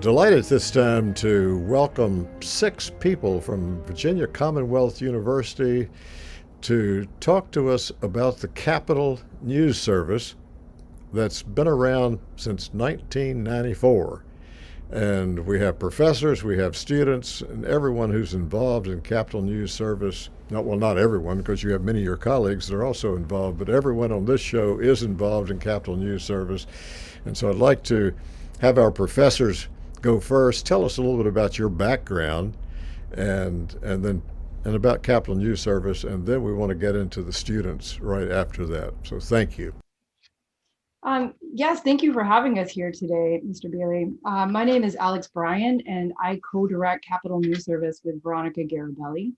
Delighted this time to welcome 6 people from Virginia Commonwealth University to talk to us about the Capitol News Service that's been around since 1994. And we have professors, we have students, and everyone who's involved in Capitol News Service. Not everyone, because you have many of your colleagues that are also involved, but everyone on this show is involved in Capitol News Service. And so I'd like to have our professors go first. Tell us a little bit about your background and about Capitol News Service, and then we want to get into the students right after that. So thank you. Yes, thank you for having us here today, Mr. Bailey. My name is Alex Bryan, and I co-direct Capitol News Service with Veronica Garibelli.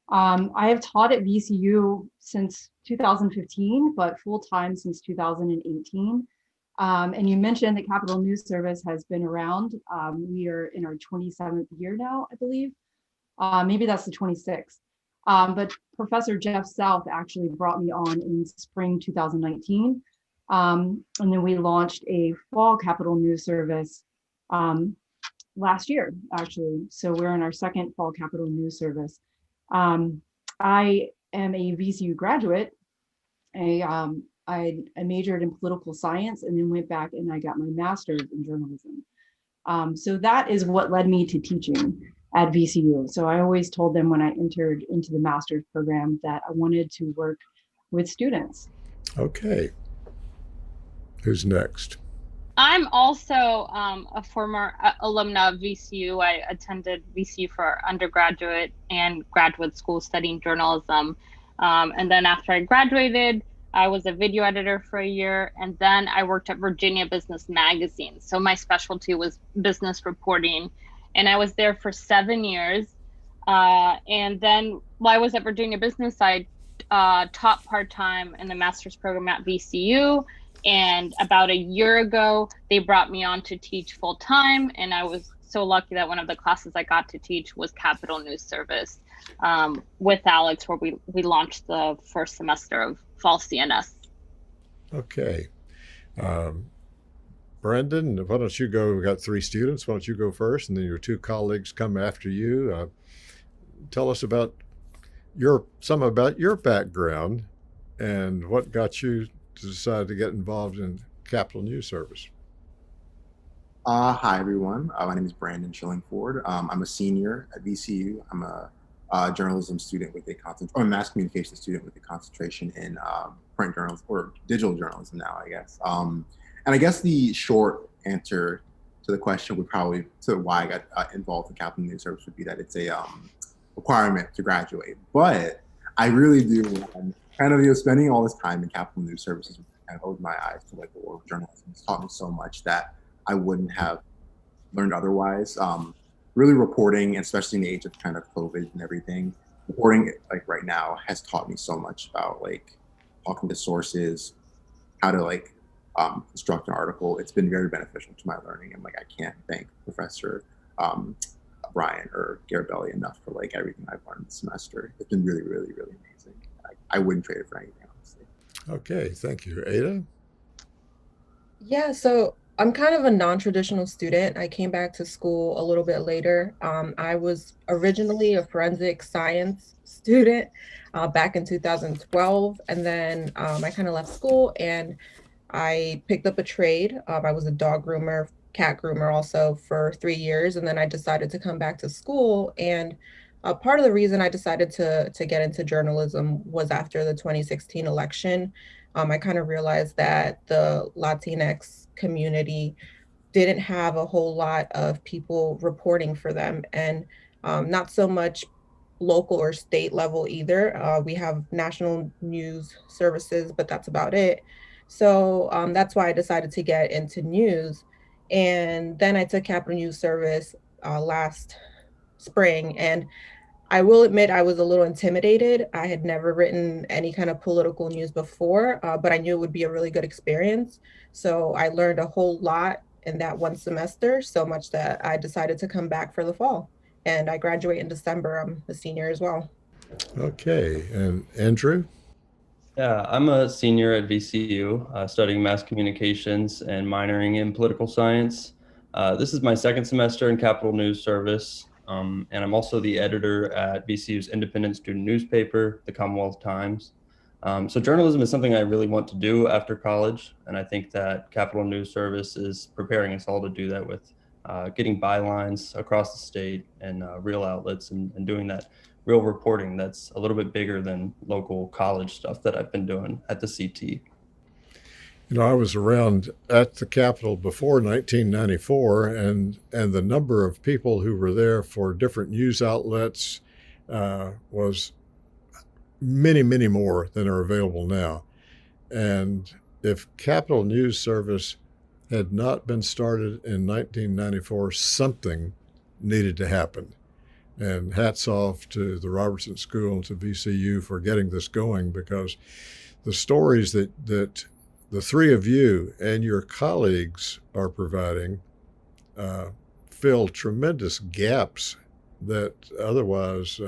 I have taught at VCU since 2015, but full-time since 2018. And you mentioned that Capitol News Service has been around. We are in our 27th year now, I believe. Maybe that's the 26th. But Professor Jeff South actually brought me on in spring 2019. And then we launched a fall Capitol News Service last year, actually. So we're in our second fall Capitol News Service. I am a VCU graduate. I majored in political science and then went back and I got my master's in journalism. So that is what led me to teaching at VCU. So I always told them when I entered into the master's program that I wanted to work with students. Okay. Who's next? I'm also a former alumna of VCU. I attended VCU for undergraduate and graduate school studying journalism. And then after I graduated, I was a video editor for a year, and then I worked at Virginia Business Magazine. So my specialty was business reporting, and I was there for 7 years. And then while I was at Virginia Business, I taught part-time in the master's program at VCU. And about a year ago, they brought me on to teach full-time, and I was so lucky that one of the classes I got to teach was Capitol News Service with Alex, where we launched the first semester of fall CNS. Okay. Brendan, why don't you go? We've got 3 students. Why don't you go first, and then your 2 colleagues come after you. Tell us about your background and what got you to decide to get involved in Capitol News Service. Hi, everyone. My name is Brandon Schillingford. I'm a senior at VCU. I'm a journalism student with a mass communication student with a concentration in print journalism, or digital journalism now, I guess. And I guess the short answer to the question would probably, to why I got involved in Capitol News Service, would be that it's a requirement to graduate. But I really do, kind of, spending all this time in Capitol News Services kind of opened my eyes to like the world of journalism. It's taught me so much that I wouldn't have learned otherwise. Really reporting, especially in the age of kind of COVID and everything, reporting like right now has taught me so much about like talking to sources, how to like construct an article. It's been very beneficial to my learning, and like I can't thank Professor Bryan or Garibelli enough for like everything I've learned this semester. It's been really, really, really amazing. I wouldn't trade it for anything, honestly. Okay, thank you. Ada? Yeah, so I'm kind of a non-traditional student. I came back to school a little bit later. I was originally a forensic science student back in 2012, and then I kind of left school and I picked up a trade. I was a dog groomer, cat groomer also for 3 years, and then I decided to come back to school. And part of the reason I decided to get into journalism was after the 2016 election. I kind of realized that the Latinx community didn't have a whole lot of people reporting for them, and not so much local or state level either. We have national news services, but that's about it. So that's why I decided to get into news. And then I took Capitol News Service last spring, and I will admit I was a little intimidated. I had never written any kind of political news before, but I knew it would be a really good experience. So I learned a whole lot in that one semester, so much that I decided to come back for the fall. And I graduate in December. I'm a senior as well. Okay, and Andrew? Yeah, I'm a senior at VCU, studying mass communications and minoring in political science. This is my second semester in Capital News Service, and I'm also the editor at VCU's independent student newspaper, the Commonwealth Times. So journalism is something I really want to do after college, and I think that Capital News Service is preparing us all to do that with getting bylines across the state and real outlets and doing that real reporting that's a little bit bigger than local college stuff that I've been doing at the CT. I was around at the Capitol before 1994, and the number of people who were there for different news outlets was many, many more than are available now. And if Capitol News Service had not been started in 1994, something needed to happen. And hats off to the Robertson School and to VCU for getting this going, because the stories that the three of you and your colleagues are providing fill tremendous gaps that otherwise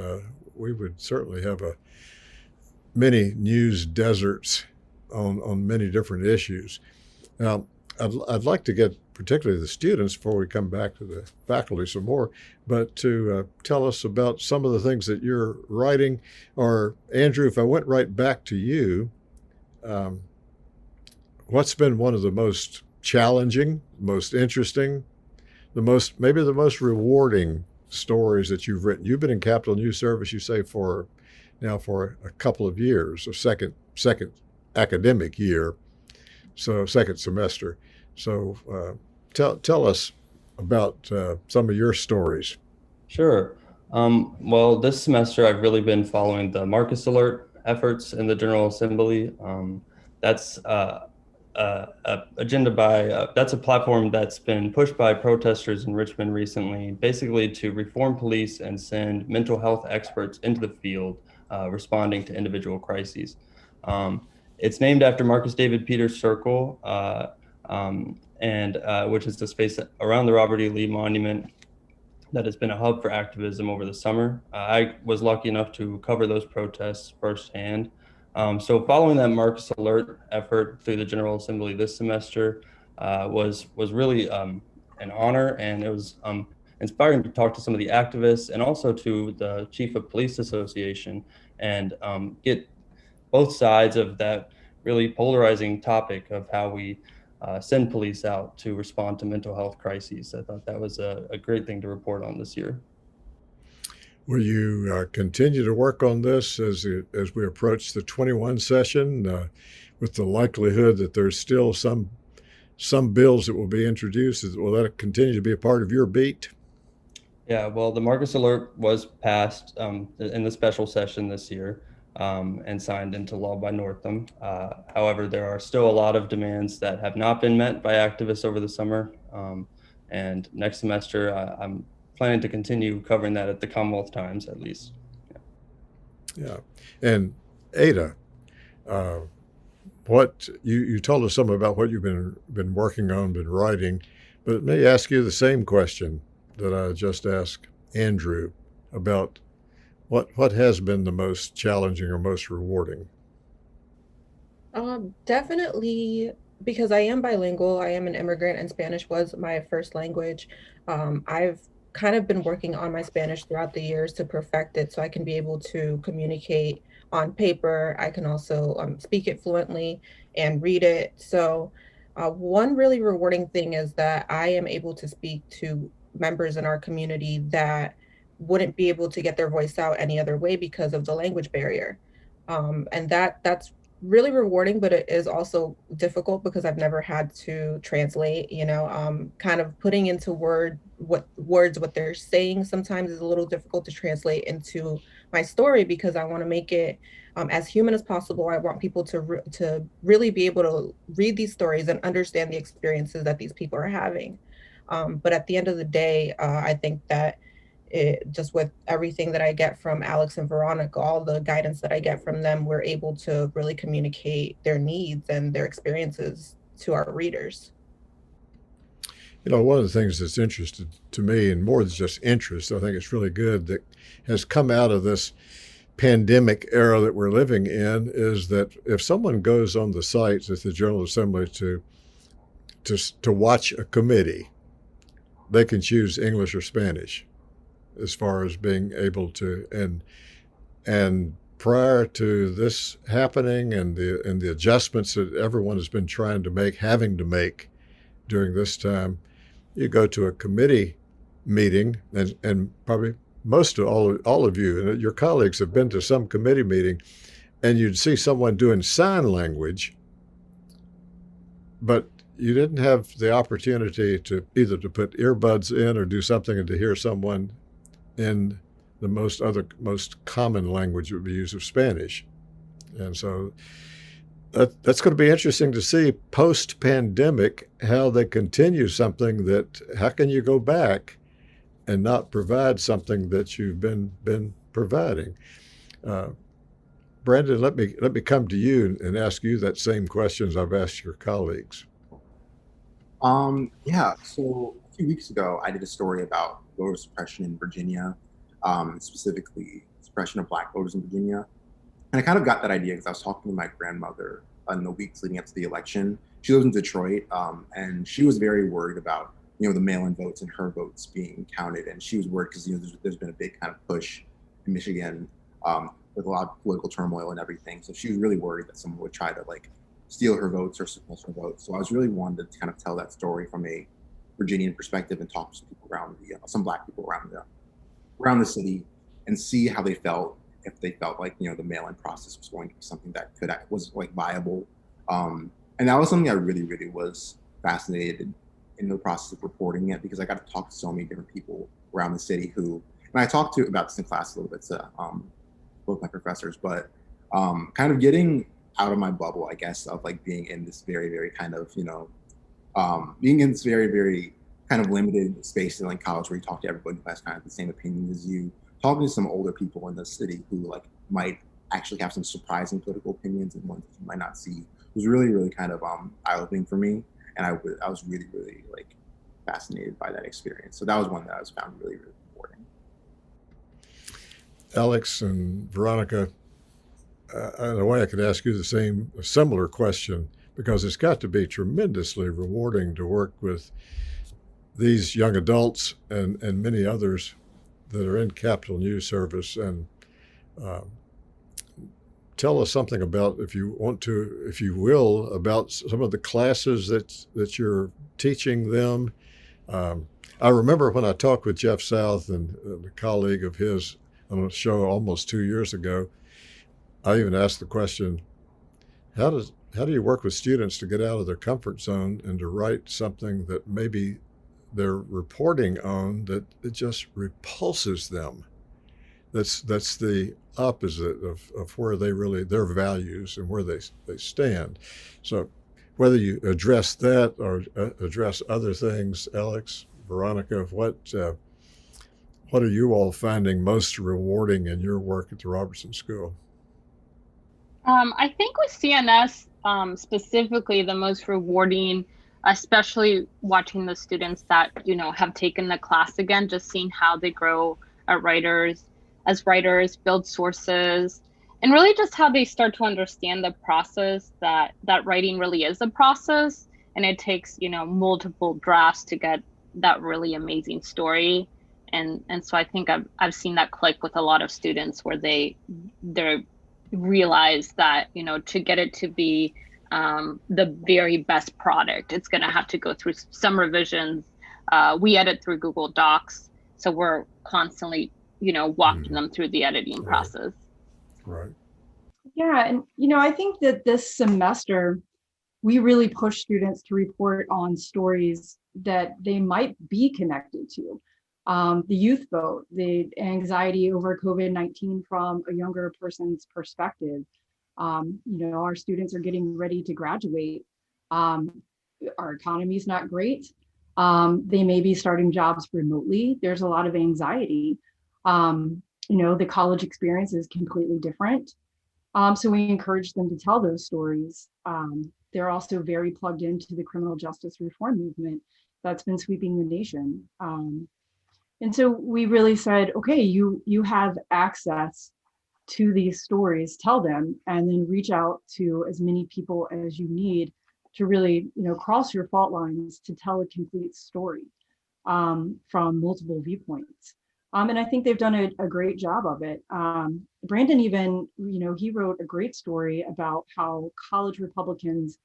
we would certainly have many news deserts on many different issues. Now, I'd like to get particularly the students before we come back to the faculty some more, but to tell us about some of the things that you're writing. Or Andrew, if I went right back to you, what's been one of the most challenging, most interesting, maybe the most rewarding stories that you've written? You've been in Capital News Service, you say, for a couple of years, a second academic year, so second semester. So tell us about some of your stories. Sure. Well, this semester I've really been following the Marcus Alert efforts in the General Assembly. That's that's a platform that's been pushed by protesters in Richmond recently, basically to reform police and send mental health experts into the field responding to individual crises. It's named after Marcus David Peters Circle, which is the space around the Robert E. Lee Monument that has been a hub for activism over the summer. I was lucky enough to cover those protests firsthand. So following that Marcus Alert effort through the General Assembly this semester was really an honor, and it was inspiring to talk to some of the activists and also to the Chief of Police Association and get both sides of that really polarizing topic of how we send police out to respond to mental health crises. I thought that was a great thing to report on this year. Will you continue to work on this as we approach the 21 session, with the likelihood that there's still some bills that will be introduced? Will that continue to be a part of your beat? Yeah, well, the Marcus Alert was passed in the special session this year and signed into law by Northam. However, there are still a lot of demands that have not been met by activists over the summer. And next semester, I'm planning to continue covering that at the Commonwealth Times, at least. Yeah. And Ada, what you told us something about what you've been working on, been writing, but let me ask you the same question that I just asked Andrew about what has been the most challenging or most rewarding? Definitely, because I am bilingual, I am an immigrant, and Spanish was my first language. I've kind of been working on my Spanish throughout the years to perfect it so I can be able to communicate on paper. I can also speak it fluently and read it. So one really rewarding thing is that I am able to speak to members in our community that wouldn't be able to get their voice out any other way because of the language barrier. And that's really rewarding, but it is also difficult because I've never had to translate, kind of putting into words what they're saying sometimes is a little difficult to translate into my story because I want to make it as human as possible. I want people to really be able to read these stories and understand the experiences that these people are having. But at the end of the day, I think that just with everything that I get from Alex and Veronica, all the guidance that I get from them, we're able to really communicate their needs and their experiences to our readers. One of the things that's interested to me, and more than just interest, I think it's really good that has come out of this pandemic era that we're living in, is that if someone goes on the sites at the General Assembly to watch a committee, they can choose English or Spanish as far as being able to. And prior to this happening and the adjustments that everyone has been trying to make, having to make during this time, you go to a committee meeting, and probably most of all of you and your colleagues have been to some committee meeting, and you'd see someone doing sign language, but you didn't have the opportunity to either to put earbuds in or do something and to hear someone in the most common language would be used of Spanish. And so that's going to be interesting to see post-pandemic how they continue something that, how can you go back and not provide something that you've been providing? Brandon, let me come to you and ask you that same questions I've asked your colleagues. Yeah, so a few weeks ago, I did a story about voter suppression in Virginia, specifically suppression of Black voters in Virginia. And I kind of got that idea because I was talking to my grandmother in the weeks leading up to the election. She lives in Detroit, and she was very worried about, the mail-in votes and her votes being counted. And she was worried because, there's been a big kind of push in Michigan with a lot of political turmoil and everything. So she was really worried that someone would try to steal her votes or suppress her votes. So I was really wanted to kind of tell that story from a Virginian perspective and talk to some people around some Black people around the city and see how they felt, if they felt like, the mail-in process was going to be something that was viable. And that was something I really, really was fascinated in the process of reporting it, because I got to talk to so many different people around the city who, and I talked to about this in class a little bit to both my professors, but kind of getting out of my bubble, I guess, of being in this very, very kind of, being in this very, very kind of limited space in college where you talk to everybody who has kind of the same opinions as you, talking to some older people in the city who might actually have some surprising political opinions and ones that you might not see, was really, really kind of eye-opening for me. And I was really, really fascinated by that experience. So that was one that I was found really, really important. Alex and Veronica, in a way I could ask you a similar question, because it's got to be tremendously rewarding to work with these young adults and many others that are in Capitol News Service. And tell us something about, if you will, about some of the classes that you're teaching them. I remember when I talked with Jeff South and a colleague of his on a show almost 2 years ago, I even asked the question, how do you work with students to get out of their comfort zone and to write something that maybe they're reporting on that it just repulses them? That's the opposite of where they really, their values and where they stand. So whether you address that or address other things, Alex, Veronica, what are you all finding most rewarding in your work at the Robertson School? I think with CNS, specifically, the most rewarding, especially watching the students that, have taken the class again, just seeing how they grow as writers, build sources, and really just how they start to understand the process, that writing really is a process, and it takes, multiple drafts to get that really amazing story. And so I think I've seen that click with a lot of students where they realize that, to get it to be the very best product, it's going to have to go through some revisions. We edit through Google Docs, so we're constantly, walking them through the editing process. Right. Yeah, and I think that this semester we really push students to report on stories that they might be connected to. The youth vote, the anxiety over COVID-19 from a younger person's perspective. Our students are getting ready to graduate. Our economy's not great. They may be starting jobs remotely. There's a lot of anxiety. The college experience is completely different. So we encourage them to tell those stories. They're also very plugged into the criminal justice reform movement that's been sweeping the nation. And so we really said, okay, you have access to these stories, tell them, and then reach out to as many people as you need to really, cross your fault lines to tell a complete story. from multiple viewpoints. And I think they've done a great job of it. Brandon even, he wrote a great story about how college Republicans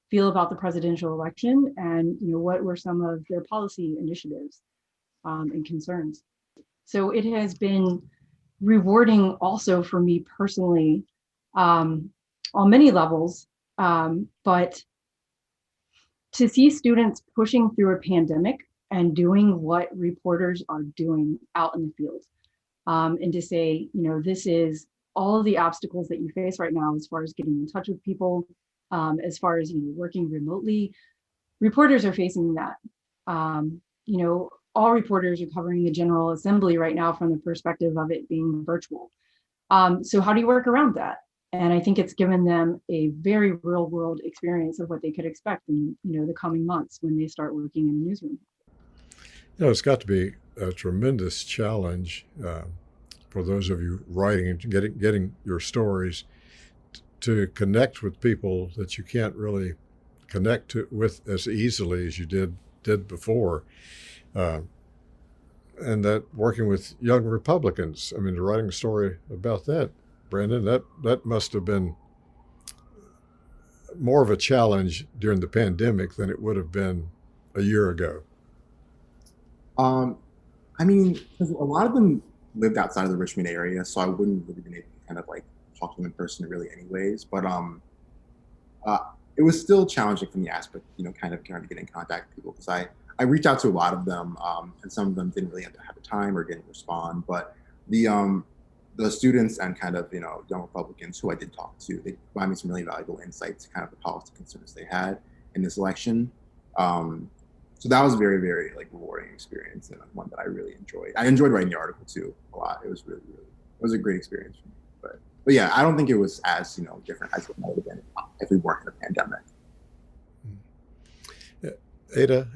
feel about the presidential election and, what were some of their policy initiatives and concerns. So it has been rewarding also for me personally on many levels, but to see students pushing through a pandemic and doing what reporters are doing out in the field, and to say, this is all of the obstacles that you face right now as far as getting in touch with people, as far as working remotely. Reporters are facing that. All reporters are covering the General Assembly right now from the perspective of it being virtual. So how do you work around that? And I think it's given them a very real world experience of what they could expect in the coming months when they start working in a newsroom. It's got to be a tremendous challenge for those of you writing and getting your stories to connect with people that you can't really connect with as easily as you did before. And that working with young Republicans, writing a story about that, Brandon, that must have been more of a challenge during the pandemic than it would have been a year ago. Because a lot of them lived outside of the Richmond area, so I wouldn't really been able to kind of like talk to them in person really anyways. But it was still challenging from the aspect, kind of trying to get in contact with people, because I reached out to a lot of them, and some of them didn't really have to have the time or didn't respond. But the students and kind of, young Republicans who I did talk to, they provided me some really valuable insights to kind of the policy concerns they had in this election. So that was a very, very rewarding experience, and one that I really enjoyed. I enjoyed writing the article too a lot. It was really, really, it was a great experience for me. But yeah, I don't think it was as, different as it might have been if we weren't in a pandemic. Ada,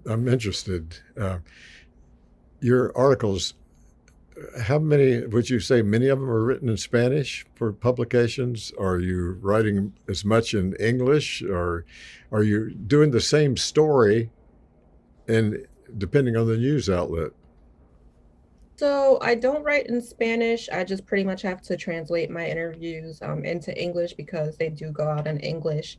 I'm interested. Your articles, how many, would you say many of them are written in Spanish for publications? Are you writing as much in English, or are you doing the same story and depending on the news outlet? So I don't write in Spanish. I just pretty much have to translate my interviews into English because they do go out in English.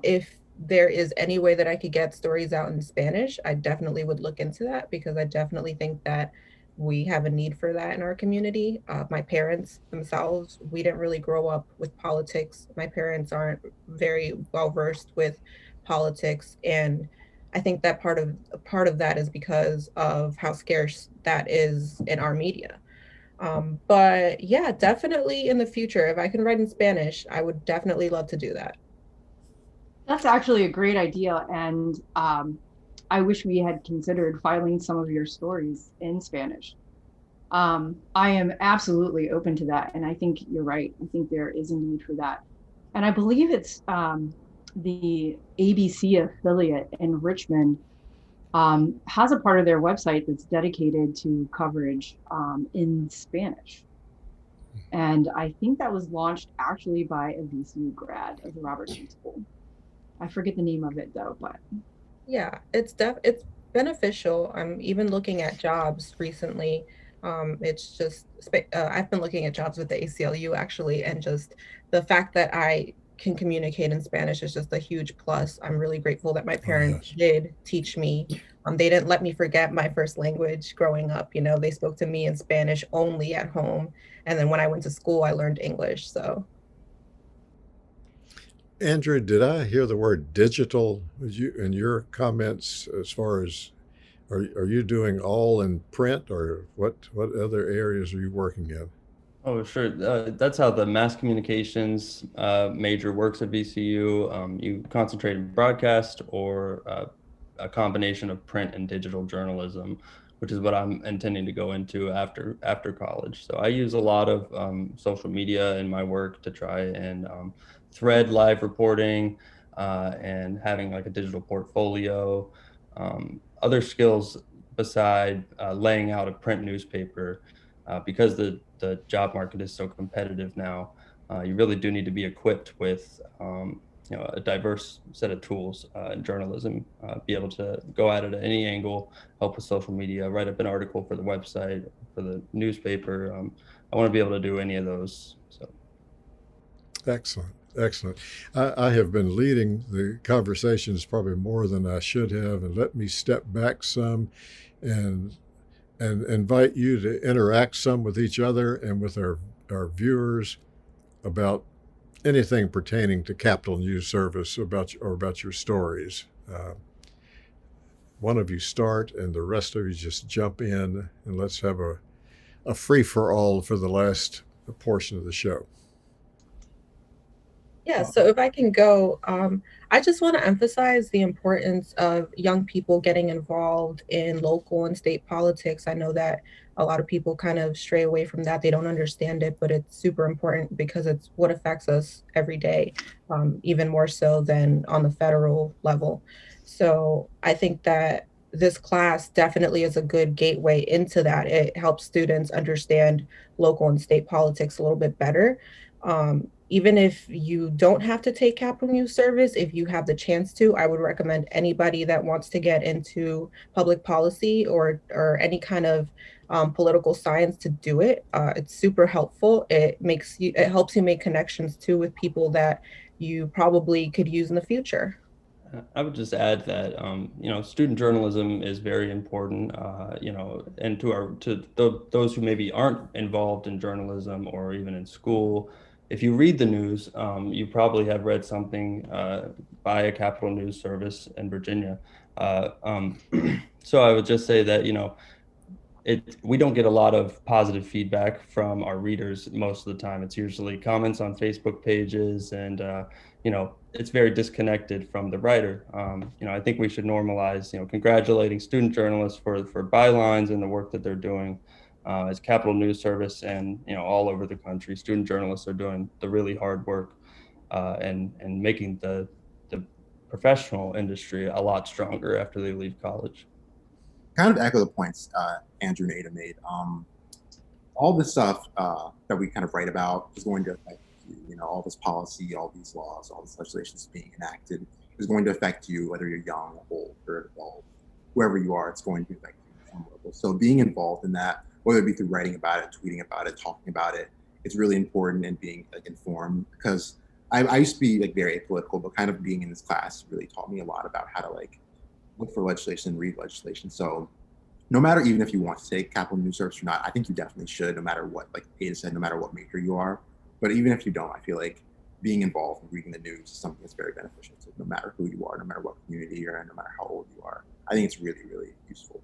If there is any way that I could get stories out in Spanish, I definitely would look into that, because I definitely think that we have a need for that in our community. My parents themselves, we didn't really grow up with politics. My parents aren't very well versed with politics, and I think that part of that is because of how scarce that is in our media. But yeah, definitely in the future, if I can write in Spanish, I would definitely love to do that. That's actually a great idea. And I wish we had considered filing some of your stories in Spanish. I am absolutely open to that. And I think you're right. I think there is a need for that. And I believe it's the ABC affiliate in Richmond has a part of their website that's dedicated to coverage in Spanish. And I think that was launched actually by a VCU grad of the Robertson School. I forget the name of it though, but yeah, it's beneficial. I'm even looking at jobs recently. It's just I've been looking at jobs with the ACLU actually, and just the fact that I can communicate in Spanish is just a huge plus. I'm really grateful that my parents did teach me. They didn't let me forget my first language growing up. They spoke to me in Spanish only at home, and then when I went to school, I learned English. So. Andrew, did I hear the word digital in your comments? As far as, are you doing all in print, or what other areas are you working in? Oh, sure. That's how the mass communications major works at VCU. You concentrate in broadcast or a combination of print and digital journalism, which is what I'm intending to go into after college. So I use a lot of social media in my work to try and thread live reporting and having a digital portfolio. Other skills beside laying out a print newspaper, because the job market is so competitive now, you really do need to be equipped with a diverse set of tools in journalism, be able to go at it at any angle, help with social media, write up an article for the website, for the newspaper. I want to be able to do any of those. So. Excellent. Excellent. I have been leading the conversations probably more than I should have, and let me step back some and invite you to interact some with each other and with our viewers about anything pertaining to Capital News Service about your stories. One of you start, and the rest of you just jump in, and let's have a free for all for the last portion of the show. Yeah, so if I can go, I just want to emphasize the importance of young people getting involved in local and state politics. I know that a lot of people kind of stray away from that. They don't understand it, but it's super important because it's what affects us every day, even more so than on the federal level. So I think that this class definitely is a good gateway into that. It helps students understand local and state politics a little bit better. Even if you don't have to take Capital News Service, if you have the chance to, I would recommend anybody that wants to get into public policy or any kind of political science to do it. It's super helpful. It helps you make connections too with people that you probably could use in the future. I would just add that student journalism is very important. And to those who maybe aren't involved in journalism or even in school, if you read the news, you probably have read something by a Capital News Service in Virginia. So I would just say that we don't get a lot of positive feedback from our readers most of the time. It's usually comments on Facebook pages, and it's very disconnected from the writer. I think we should normalize congratulating student journalists for bylines and the work that they're doing. As Capital News Service and all over the country, student journalists are doing the really hard work and making the professional industry a lot stronger after they leave college. Kind of echo the points Andrew and Ada made. All this stuff that we kind of write about is going to affect you. All this policy, all these laws, all this legislation that's being enacted is going to affect you, whether you're young, old, or adult, whoever you are. It's going to affect you at some level. So being involved in that, whether it be through writing about it, tweeting about it, talking about it, it's really important and being informed, because I used to be very apolitical, but kind of being in this class really taught me a lot about how to look for legislation and read legislation. So no matter, even if you want to take Capital News Service or not, I think you definitely should, no matter what, like Ada said, no matter what major you are. But even if you don't, I feel like being involved in reading the news is something that's very beneficial to no matter who you are, no matter what community you're in, no matter how old you are. I think it's really, really useful.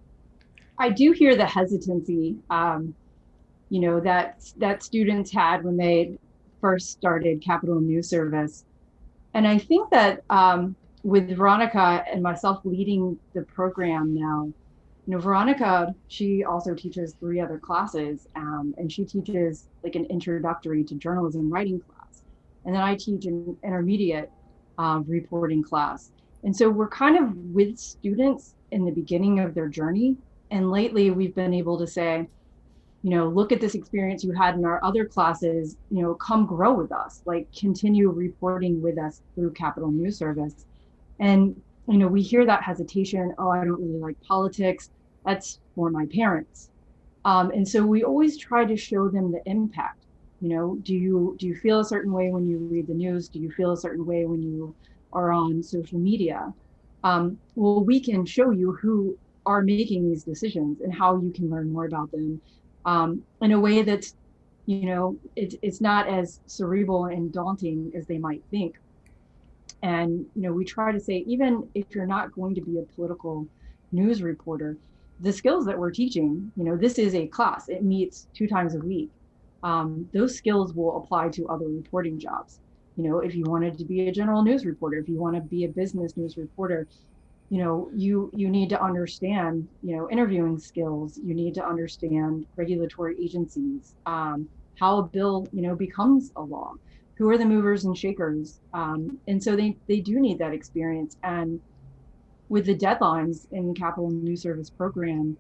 I do hear the hesitancy, that students had when they first started Capital News Service. And I think that with Veronica and myself leading the program now, Veronica, she also teaches 3 other classes, and she teaches an introductory to journalism writing class. And then I teach an intermediate reporting class. And so we're kind of with students in the beginning of their journey. And lately we've been able to say, look at this experience you had in our other classes, come grow with us, continue reporting with us through Capital News Service. And, we hear that hesitation, oh, I don't really like politics. That's for my parents. And so we always try to show them the impact. Do you feel a certain way when you read the news? Do you feel a certain way when you are on social media? Well, we can show you who are making these decisions and how you can learn more about them in a way that's, it's not as cerebral and daunting as they might think. And, we try to say, even if you're not going to be a political news reporter, the skills that we're teaching, this is a class, it meets 2 times a week. Those skills will apply to other reporting jobs. If you wanted to be a general news reporter, if you want to be a business news reporter, you need to understand, interviewing skills. You need to understand regulatory agencies, how a bill, becomes a law. Who are the movers and shakers? And so they do need that experience. And with the deadlines in the Capital News Service program,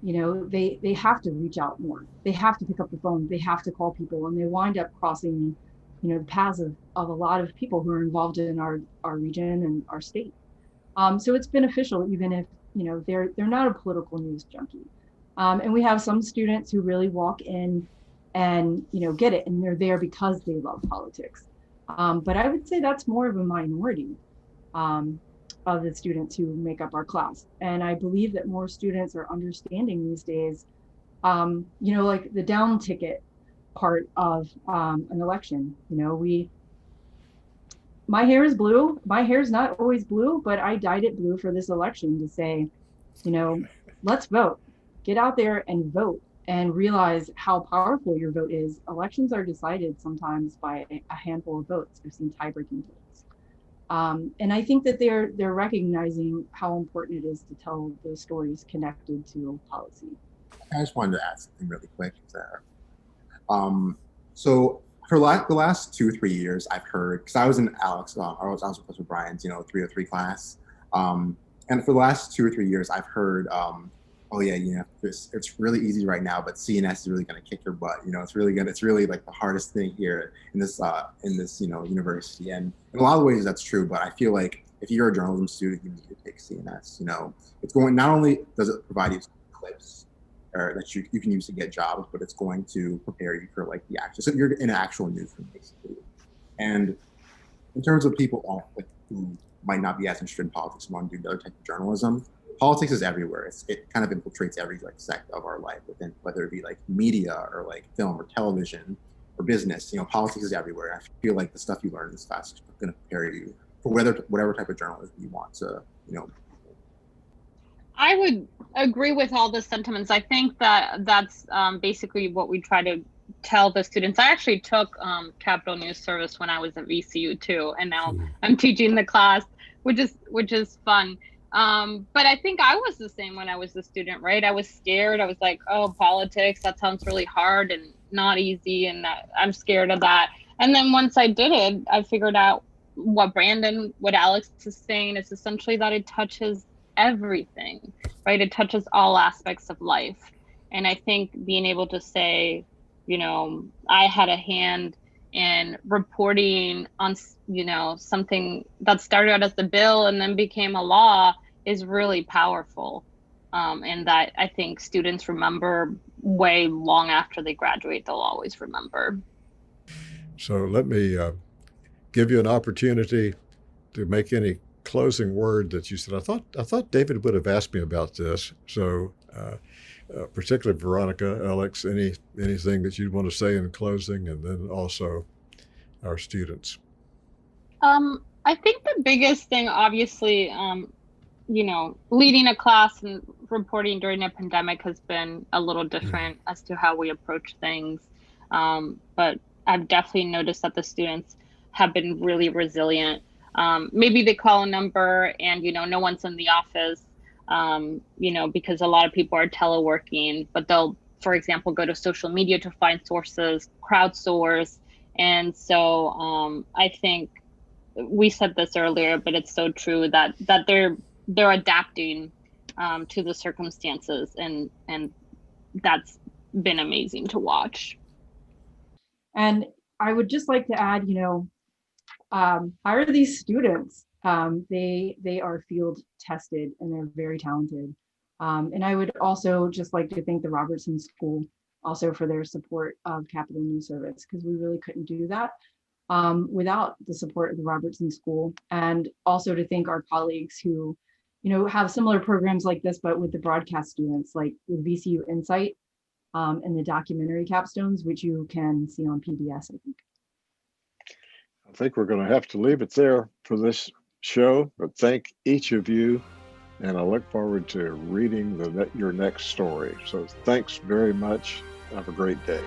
they have to reach out more. They have to pick up the phone. They have to call people, and they wind up crossing the paths of a lot of people who are involved in our region and our state. So it's beneficial, even if, they're not a political news junkie. And we have some students who really walk in and, get it, and they're there because they love politics. But I would say that's more of a minority of the students who make up our class. And I believe that more students are understanding these days, like the down ticket part of an election. My hair is blue. My hair is not always blue, but I dyed it blue for this election to say, let's vote. Get out there and vote and realize how powerful your vote is. Elections are decided sometimes by a handful of votes. I've seen tie-breaking votes. And I think that they're recognizing how important it is to tell those stories connected to policy. I just wanted to add something really quick there. So for the last 2 or 3 years, I've heard, because I was in Alex, I was with Professor Brian's, 303 class. And for the last 2 or 3 years, I've heard, oh yeah, it's really easy right now, but CNS is really going to kick your butt. It's really like the hardest thing here in this university. And in a lot of ways that's true, but I feel like if you're a journalism student, you need to take CNS. It's going, not only does it provide you clips or that you can use to get jobs, but it's going to prepare you for like the action. So you're in an actual newsroom basically. And in terms of people who might not be as interested in politics and want to do the other type of journalism, politics is everywhere. It kind of infiltrates every like sect of our life, whether it be like media or like film or television or business. Politics is everywhere. I feel like the stuff you learn in this class is going to prepare you for whatever type of journalism you want to, I would agree with all the sentiments. I think that's basically what we try to tell the students. I actually took Capital News Service when I was at VCU too, and now I'm teaching the class, which is fun. But I think I was the same when I was a student, right? I was scared. I was like, oh, politics, that sounds really hard and not easy, and I'm scared of that. And then once I did it, I figured out what Alex is saying is essentially that it touches everything, right? It touches all aspects of life. And I think being able to say, I had a hand in reporting on, something that started out as a bill and then became a law is really powerful. And that I think students remember way long after they graduate, they'll always remember. So let me give you an opportunity to make any closing word that you said. I thought David would have asked me about this. So particularly Veronica, Alex, anything that you'd want to say in closing, and then also our students. I think the biggest thing, obviously, leading a class and reporting during a pandemic has been a little different as to how we approach things. But I've definitely noticed that the students have been really resilient. Maybe they call a number and, no one's in the office, because a lot of people are teleworking, but they'll, for example, go to social media to find sources, crowdsource. And so I think we said this earlier, but it's so true that they're adapting to the circumstances, and that's been amazing to watch. And I would just like to add, hire these students. They are field tested and they're very talented. And I would also just like to thank the Robertson School also for their support of Capital News Service, because we really couldn't do that without the support of the Robertson School. And also to thank our colleagues who, have similar programs like this, but with the broadcast students, like with VCU Insight and the documentary capstones, which you can see on PBS, I think. I think we're going to have to leave it there for this show, but thank each of you, and I look forward to reading your next story. So thanks very much. Have a great day.